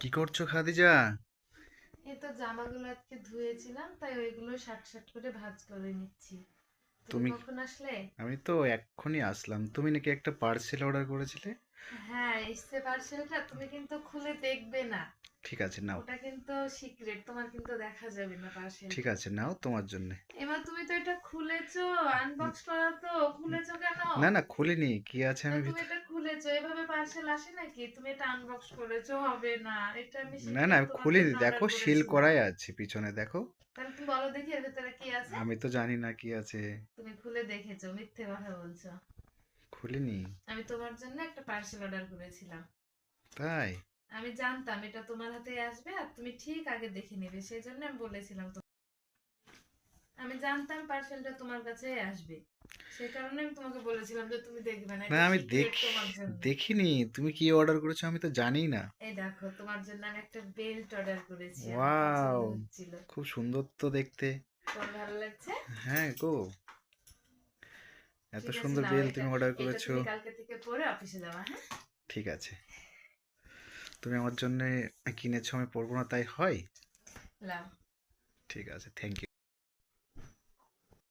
কি করছো খাদিজা? এই তো জামাগুলো আজকে ধুয়েছিলাম, তাই ওইগুলো শার্ট শার্ট করে ভাঁজ করে নিচ্ছি। তুমি তুমি কখন আসলে? আমি তো এক্ষুনি আসলাম। তুমি নাকি একটা পার্সেল অর্ডার করেছিলে? হ্যাঁ, এসছে পার্সেলটা, তুমি কিন্তু খুলে দেখবে না। ঠিক আছে, নাও। ওটা কিন্তু সিক্রেট, তোমার কিন্তু দেখা যাবে না ঠিক পার্সেলটা। আছে, নাও তোমার জন্য। এবার তুমি তো এটা খুলেছো, আনবক্স করা তো, খুলেছো কেন? না না, খুলিনি। কি আছে তা আমি তুমি ভিতর? এটা খুলেছো, এভাবে পার্সেল আসে নাকি? তুমি এটা আনবক্স করেছো, হবে না। এটা আমি না না, সিক্রেট আমি তোমার খুলিনি। জন্য দেখো, অর্ডার সিল করেছিলাম। করাই আছে পিছনে, দেখো। তাহলে তুমি বলো দেখি এর ভেতরে কি আছে। আমি তো জানি না কি আছে। তুমি খুলে দেখেছো, মিথ্যে কথা বলছো। খুলিনি। আমি তোমার জন্য একটা পার্সেল অর্ডার করেছিলাম। তাই? আমি জানতাম এটা তোমার হাতে আসবে আর তুমি ঠিক আগে দেখে নেবে, সেই জন্য আমি বলেছিলাম আমি জানতাম পার্সেলটা তোমার কাছে আসবে। সেই কারণে আমি তোমাকে বলেছিলাম যে তুমি দেখবে না, না, এটা আমি সিক্রেট তোমার জন্য। দেখিনি। তুমি কি অর্ডার করেছো আমি তো জানি না। এই দেখো, তোমার জন্য আমি একটা বেল্ট অর্ডার করেছি, আমার পছন্দ ওয়াও, হচ্ছিল। খুব সুন্দর তো দেখতে। তোমার ভালো লাগছে? হ্যাঁ গো, এত ঠিক আছে, সুন্দর নাও বেল এটা। তুমি অর্ডার এটা করেছো। তুমি কালকে থেকে পরে অফিসে যাবা, হ্যাঁ? ঠিক আছে। তুমি আমার জন্য কিনেছো, আমি পরবো না তাই হয়? লাও। ঠিক আছে, থ্যাংক ইউ।